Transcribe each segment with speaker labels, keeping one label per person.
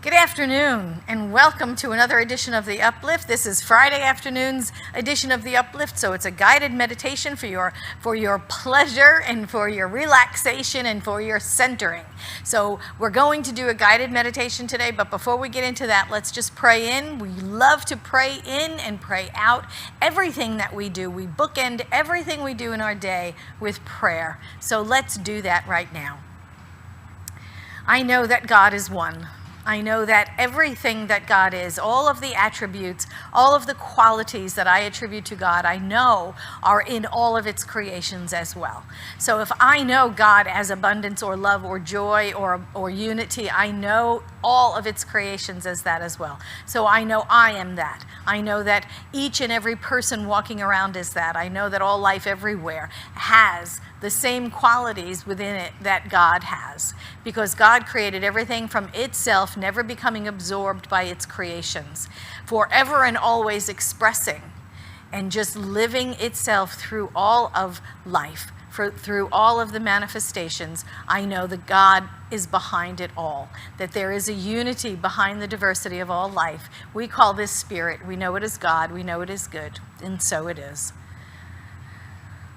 Speaker 1: Good afternoon, and welcome to another edition of the Uplift. This is Friday afternoon's edition of the Uplift, so it's a guided meditation for your pleasure and for your relaxation and for your centering. So we're going to do a guided meditation today, but before we get into that, let's just pray in. We love to pray in and pray out. Everything that we do, we bookend everything we do in our day with prayer. So let's do that right now. I know that God is one. I know that everything that God is, all of the attributes, all of the qualities that I attribute to God, I know are in all of its creations as well. So if I know God as abundance or love or joy or unity, I know all of its creations as that as well. So I know I am that. I know that each and every person walking around is that. I know that all life everywhere has the same qualities within it that God has, because God created everything from itself, never becoming absorbed by its creations, forever and always expressing and just living itself through all of life, through all of the manifestations. I know that God is behind it all, that there is a unity behind the diversity of all life. We call this spirit. We know it is God. We know it is good, and so it is.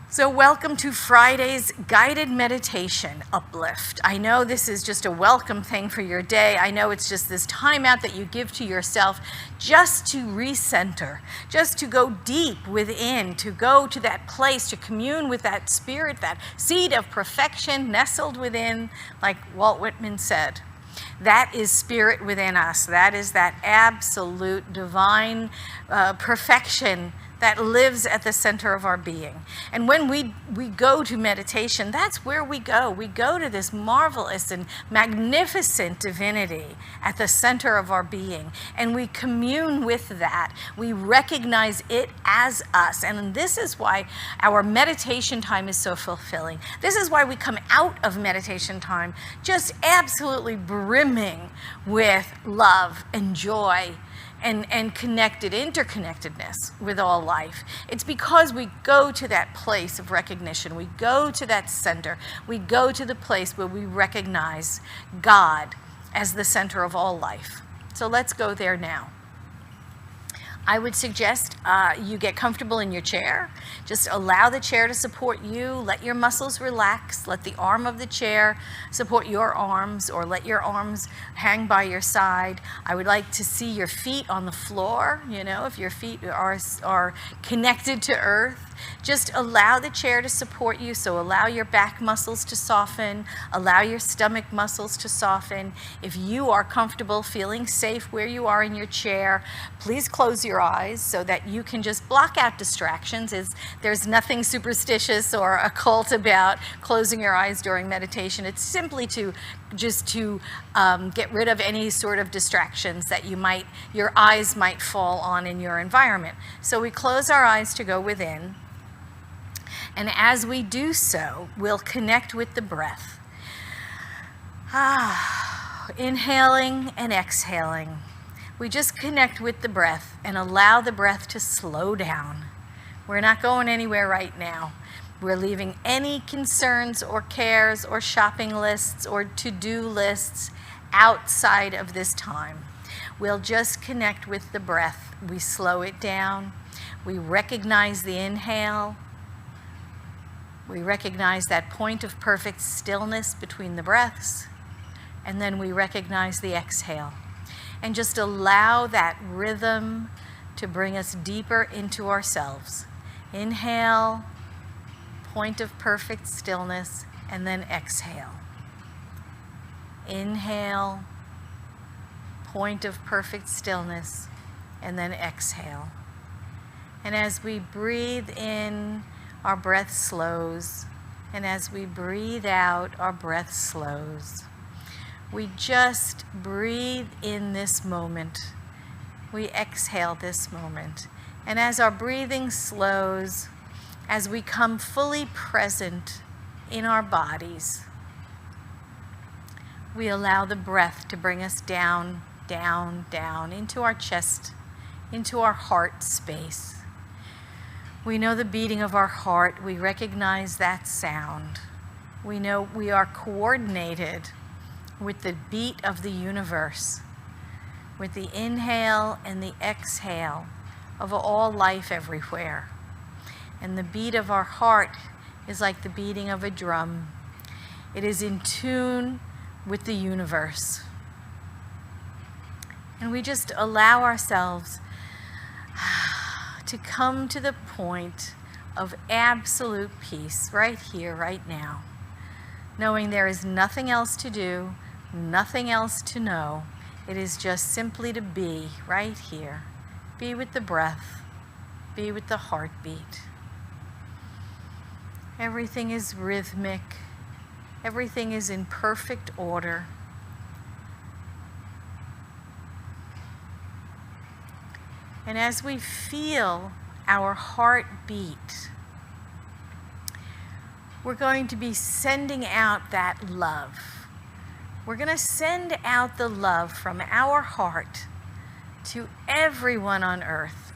Speaker 1: So welcome to Friday's guided meditation uplift. I know this is just a welcome thing for your day. I know it's just this time out that you give to yourself just to recenter, just to go deep within, to go to that place, to commune with that spirit, that seed of perfection nestled within, like Walt Whitman said. That is spirit within us. That is that absolute divine perfection that lives at the center of our being. And when we go to meditation, that's where we go. We go to this marvelous and magnificent divinity at the center of our being, and we commune with that. We recognize it as us, and this is why our meditation time is so fulfilling. This is why we come out of meditation time just absolutely brimming with love and joy and interconnectedness with all life. It's because we go to that place of recognition. We go to that center. We go to the place where we recognize God as the center of all life. So let's go there now. I would suggest you get comfortable in your chair. Just allow the chair to support you. Let your muscles relax. Let the arm of the chair support your arms, or let your arms hang by your side. I would like to see your feet on the floor, if your feet are connected to earth. Just allow the chair to support you, so allow your back muscles to soften, allow your stomach muscles to soften. If you are comfortable, feeling safe where you are in your chair, please close your eyes so that you can just block out distractions. There's nothing superstitious or occult about closing your eyes during meditation. It's simply to get rid of any sort of distractions that your eyes might fall on in your environment. So we close our eyes to go within. And as we do so, we'll connect with the breath. Inhaling and exhaling. We just connect with the breath and allow the breath to slow down. We're not going anywhere right now. We're leaving any concerns or cares or shopping lists or to-do lists outside of this time. We'll just connect with the breath. We slow it down. We recognize the inhale. We recognize that point of perfect stillness between the breaths, and then we recognize the exhale. And just allow that rhythm to bring us deeper into ourselves. Inhale, point of perfect stillness, and then exhale. Inhale, point of perfect stillness, and then exhale. And as we breathe in, our breath slows, and as we breathe out, our breath slows. We just breathe in this moment. We exhale this moment. And as our breathing slows, as we come fully present in our bodies, we allow the breath to bring us down, down, down into our chest, into our heart space. We know the beating of our heart. We recognize that sound. We know we are coordinated with the beat of the universe. with the inhale and the exhale of all life everywhere. And the beat of our heart is like the beating of a drum. It is in tune with the universe. And we just allow ourselves to come to the point of absolute peace right here, right now, knowing there is nothing else to do, nothing else to know. It is just simply to be right here. Be with the breath. Be with the heartbeat. Everything is rhythmic. Everything is in perfect order. And as we feel our heart beat, we're going to be sending out that love. We're going to send out the love from our heart to everyone on earth.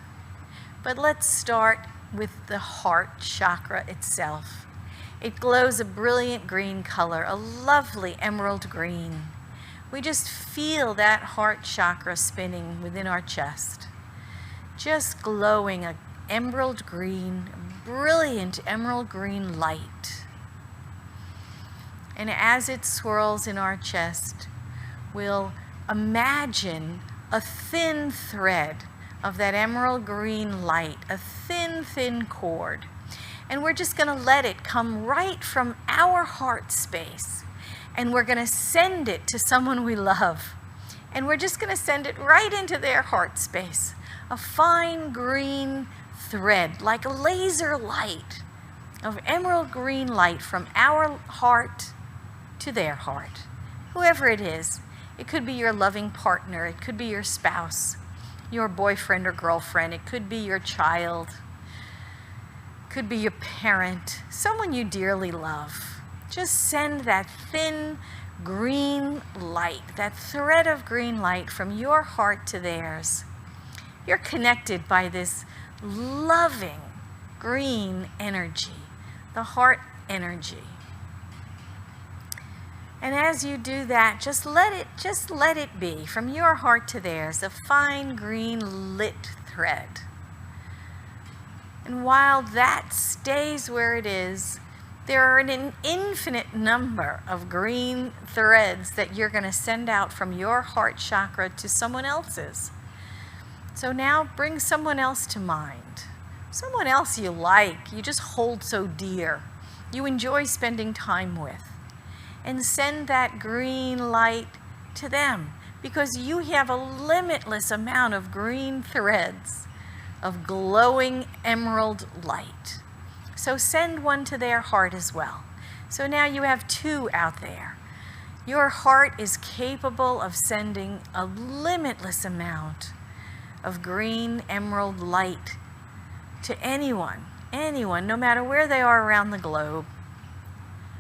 Speaker 1: But let's start with the heart chakra itself. It glows a brilliant green color, a lovely emerald green. We just feel that heart chakra spinning within our chest, just glowing an emerald green, brilliant emerald green light. And as it swirls in our chest, we'll imagine a thin thread of that emerald green light, a thin, thin cord. And we're just going to let it come right from our heart space. And we're going to send it to someone we love. And we're just going to send it right into their heart space. A fine green thread, like a laser light of emerald green light from our heart to their heart. Whoever it is. It could be your loving partner. It could be your spouse, your boyfriend or girlfriend. It could be your child. It could be your parent, someone you dearly love. Just send that thin green light, that thread of green light from your heart to theirs. You're connected by this loving green energy, the heart energy. And as you do that, just let it be from your heart to theirs, a fine green lit thread. And while that stays where it is, there are an infinite number of green threads that you're going to send out from your heart chakra to someone else's. So now bring someone else to mind. Someone else you like, you just hold so dear, you enjoy spending time with. And send that green light to them, because you have a limitless amount of green threads of glowing emerald light. So send one to their heart as well. So now you have two out there. Your heart is capable of sending a limitless amount of green emerald light to anyone, no matter where they are around the globe.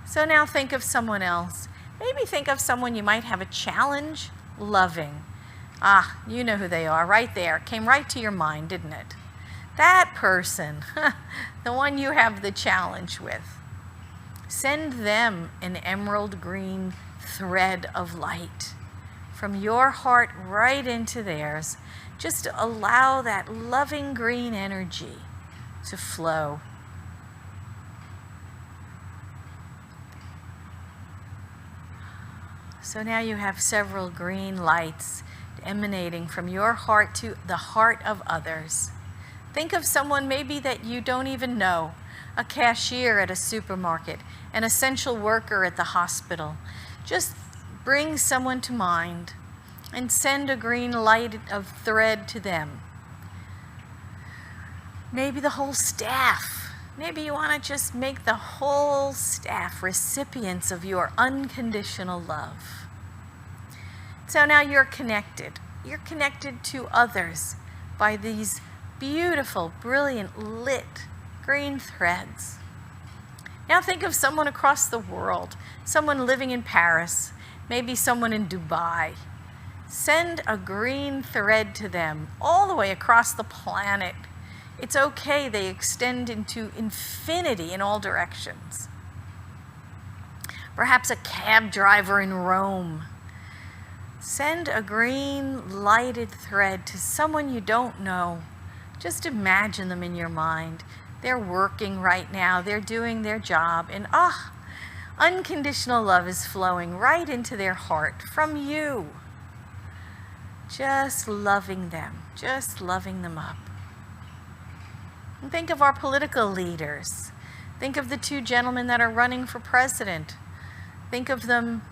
Speaker 1: So now think of someone else. Maybe think of someone you might have a challenge loving. Ah, you know who they are, right there. Came right to your mind, didn't it? That person, the one you have the challenge with. Send them an emerald green thread of light from your heart right into theirs. Just allow that loving green energy to flow. So now you have several green lights emanating from your heart to the heart of others. Think of someone maybe that you don't even know, a cashier at a supermarket, an essential worker at the hospital. Just bring someone to mind and send a green light of thread to them. Maybe the whole staff. Maybe you want to just make the whole staff recipients of your unconditional love. So now you're connected. You're connected to others by these beautiful, brilliant, lit green threads. Now think of someone across the world, someone living in Paris, maybe someone in Dubai. Send a green thread to them all the way across the planet. It's okay, they extend into infinity in all directions. Perhaps a cab driver in Rome. Send a green lighted thread to someone you don't know. Just imagine them in your mind. They're working right now. They're doing their job. And unconditional love is flowing right into their heart from you. Just loving them. Just loving them up. And think of our political leaders. Think of the two gentlemen that are running for president. Think of them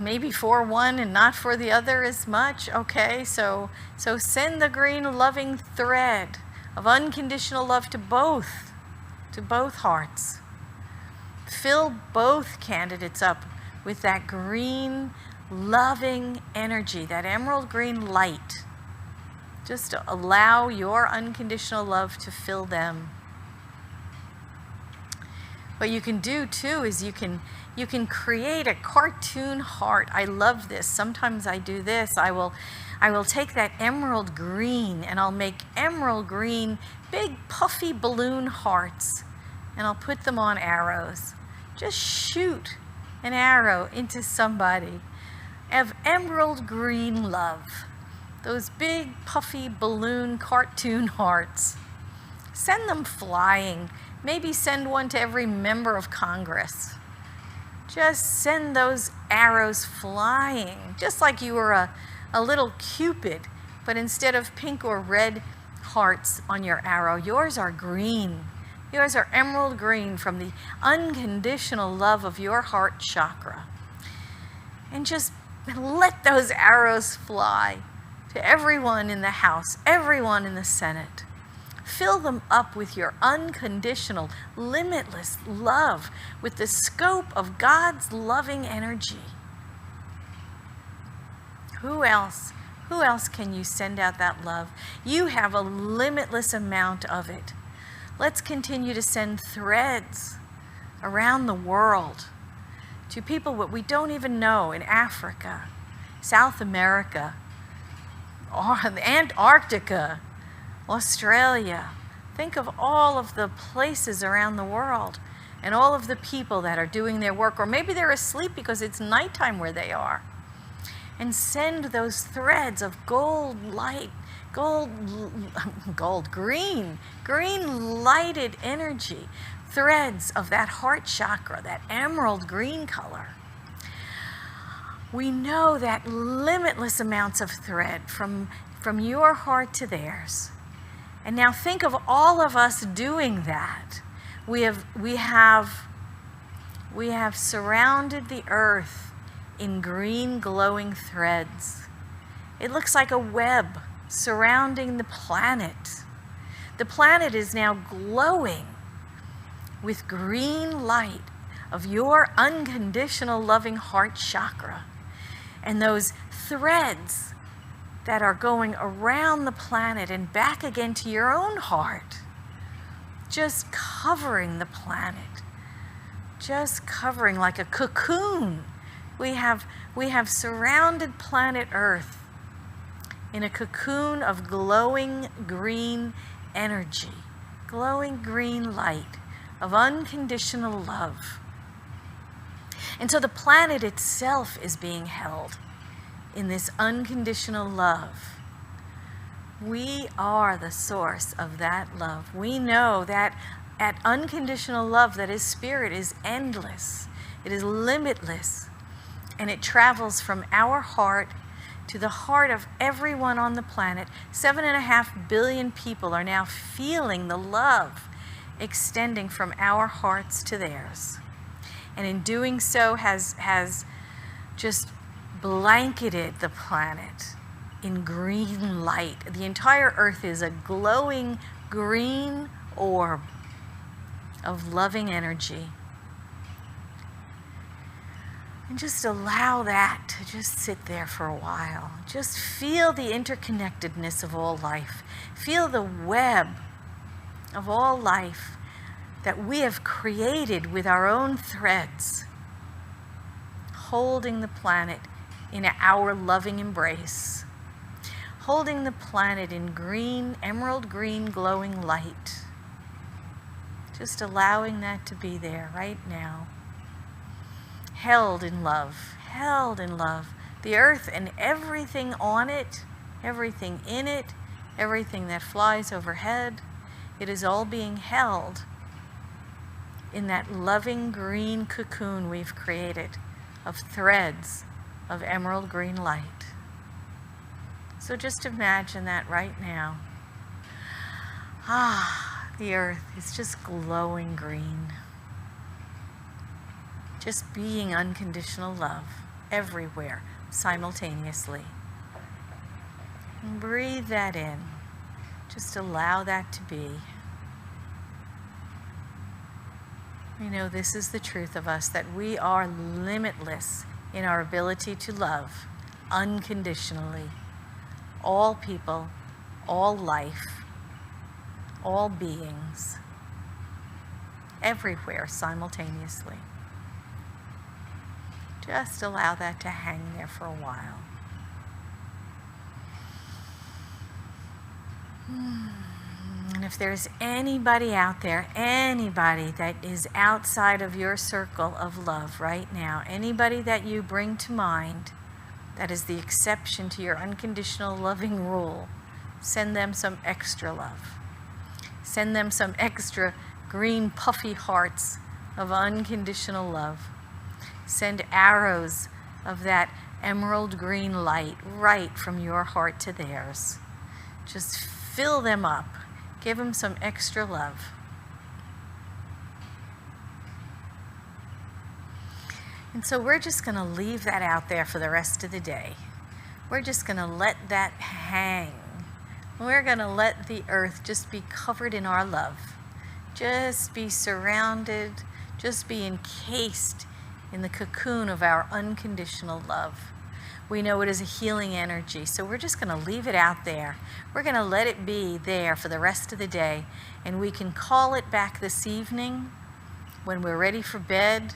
Speaker 1: maybe for one and not for the other as much. Okay, so send the green loving thread of unconditional love to both hearts. Fill both candidates up with that green loving energy, that emerald green light. Just allow your unconditional love to fill them. What you can do too is you can create a cartoon heart. I love this. Sometimes I do this. I will take that emerald green and I'll make emerald green big puffy balloon hearts and I'll put them on arrows. Just shoot an arrow into somebody of emerald green love. Those big puffy balloon cartoon hearts. Send them flying. Maybe send one to every member of Congress. Just send those arrows flying, just like you were a little Cupid, but instead of pink or red hearts on your arrow, yours are green. Yours are emerald green from the unconditional love of your heart chakra. And just let those arrows fly to everyone in the House, everyone in the Senate. Fill them up with your unconditional, limitless love, with the scope of God's loving energy. Who else can you send out that love? You have a limitless amount of it. Let's continue to send threads around the world to people what we don't even know in Africa, South America, Antarctica, Australia. Think of all of the places around the world and all of the people that are doing their work, or maybe they're asleep because it's nighttime where they are. And send those threads of green lighted energy, threads of that heart chakra, that emerald green color. We know that limitless amounts of thread from your heart to theirs. And now think of all of us doing that. We have surrounded the earth in green glowing threads. It looks like a web surrounding the planet. The planet is now glowing with green light of your unconditional loving heart chakra. And those threads that are going around the planet and back again to your own heart, just covering the planet, just covering like a cocoon. We have surrounded planet Earth in a cocoon of glowing green energy, glowing green light of unconditional love. And so the planet itself is being held in this unconditional love. We are the source of that love. We know that at unconditional love, that is spirit, is endless. It is limitless. And it travels from our heart to the heart of everyone on the planet. 7.5 billion people are now feeling the love extending from our hearts to theirs. And in doing so has just blanketed the planet in green light. The entire earth is a glowing green orb of loving energy. And just allow that to just sit there for a while. Just feel the interconnectedness of all life. Feel the web of all life that we have created with our own threads, holding the planet in our loving embrace, holding the planet in green, emerald green glowing light. Just allowing that to be there right now. Held in love, The earth and everything on it, everything in it, everything that flies overhead, it is all being held in that loving green cocoon we've created of threads of emerald green light. So just imagine that right now. The earth is just glowing green. Just being unconditional love everywhere simultaneously. And breathe that in. Just allow that to be. We know this is the truth of us, that we are limitless in our ability to love unconditionally. All people, all life, all beings, everywhere simultaneously. Just allow that to hang there for a while. And if there's anybody out there, anybody that is outside of your circle of love right now, anybody that you bring to mind that is the exception to your unconditional loving rule, send them some extra love. Send them some extra green puffy hearts of unconditional love. Send arrows of that emerald green light right from your heart to theirs. Just fill them up. Give them some extra love. And so we're just going to leave that out there for the rest of the day. We're just going to let that hang. We're going to let the earth just be covered in our love. Just be surrounded, just be encased in the cocoon of our unconditional love. We know it is a healing energy, so we're just going to leave it out there. We're going to let it be there for the rest of the day, and we can call it back this evening when we're ready for bed.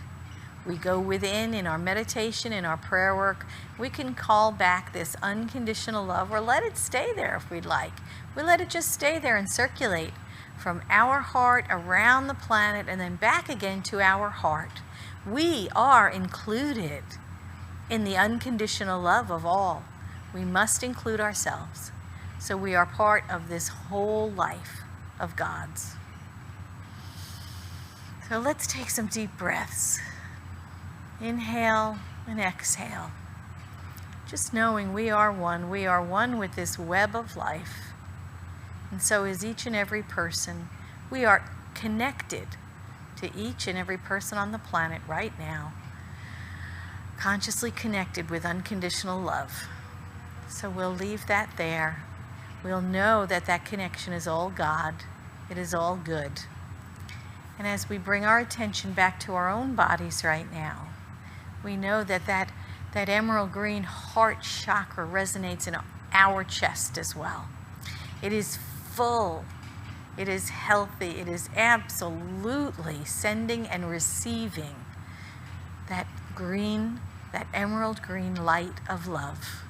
Speaker 1: We go within in our meditation, in our prayer work. We can call back this unconditional love, or let it stay there if we'd like. We let it just stay there and circulate from our heart around the planet and then back again to our heart. We are included in the unconditional love of all. We must include ourselves. So we are part of this whole life of God's. So let's take some deep breaths. Inhale and exhale. Just knowing we are one. We are one with this web of life. And so is each and every person. We are connected to each and every person on the planet right now. Consciously connected with unconditional love. So we'll leave that there. We'll know that that connection is all God. It is all good. And as we bring our attention back to our own bodies right now, we know that that emerald green heart chakra resonates in our chest as well. It is full. It is healthy. It is absolutely sending and receiving that green, that emerald green light of love.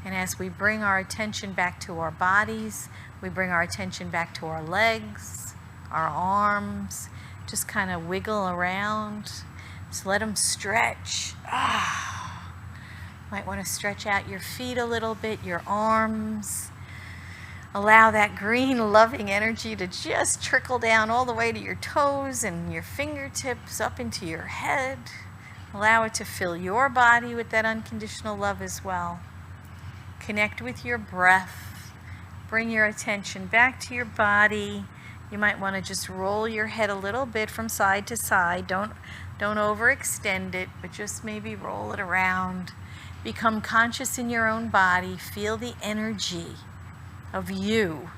Speaker 1: And as we bring our attention back to our bodies, we bring our attention back to our legs, our arms, just kind of wiggle around. So let them stretch. Might want to stretch out your feet a little bit, your arms. Allow that green loving energy to just trickle down all the way to your toes and your fingertips up into your head. Allow it to fill your body with that unconditional love as well. Connect with your breath. Bring your attention back to your body. You might want to just roll your head a little bit from side to side. Don't overextend it, but just maybe roll it around. Become conscious in your own body. Feel the energy of you.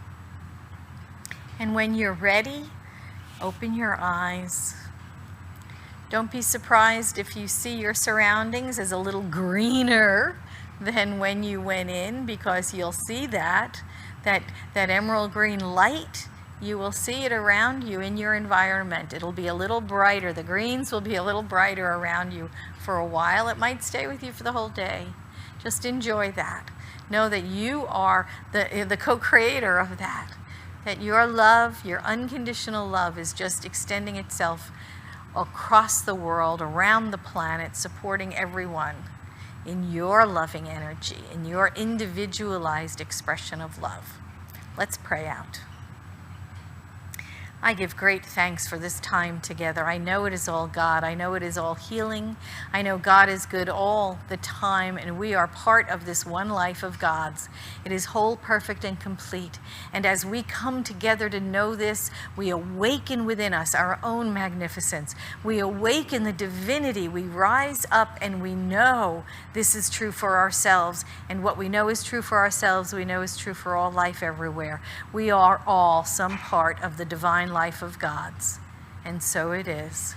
Speaker 1: And when you're ready, open your eyes. Don't be surprised if you see your surroundings as a little greener than when you went in, because you'll see that emerald green light. You will see it around you in your environment. It'll be a little brighter. The greens will be a little brighter around you for a while. It might stay with you for the whole day. Just enjoy that. Know that you are the co-creator of that. That your love, your unconditional love, is just extending itself across the world, around the planet, supporting everyone. in your loving energy, in your individualized expression of love. Let's pray out. I give great thanks for this time together. I know it is all God. I know it is all healing. I know God is good all the time, and we are part of this one life of God's. It is whole, perfect, and complete. And as we come together to know this, we awaken within us our own magnificence. We awaken the divinity. We rise up and we know this is true for ourselves. And what we know is true for ourselves, we know is true for all life everywhere. We are all some part of the divine life of God's, and so it is.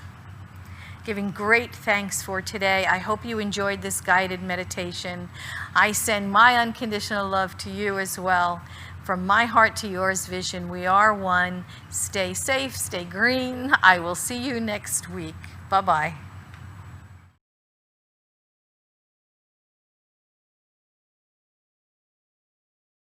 Speaker 1: Giving great thanks for today. I hope you enjoyed this guided meditation. I send my unconditional love to you as well. From my heart to yours vision, we are one. Stay safe, stay green. I will see you next week. Bye-bye.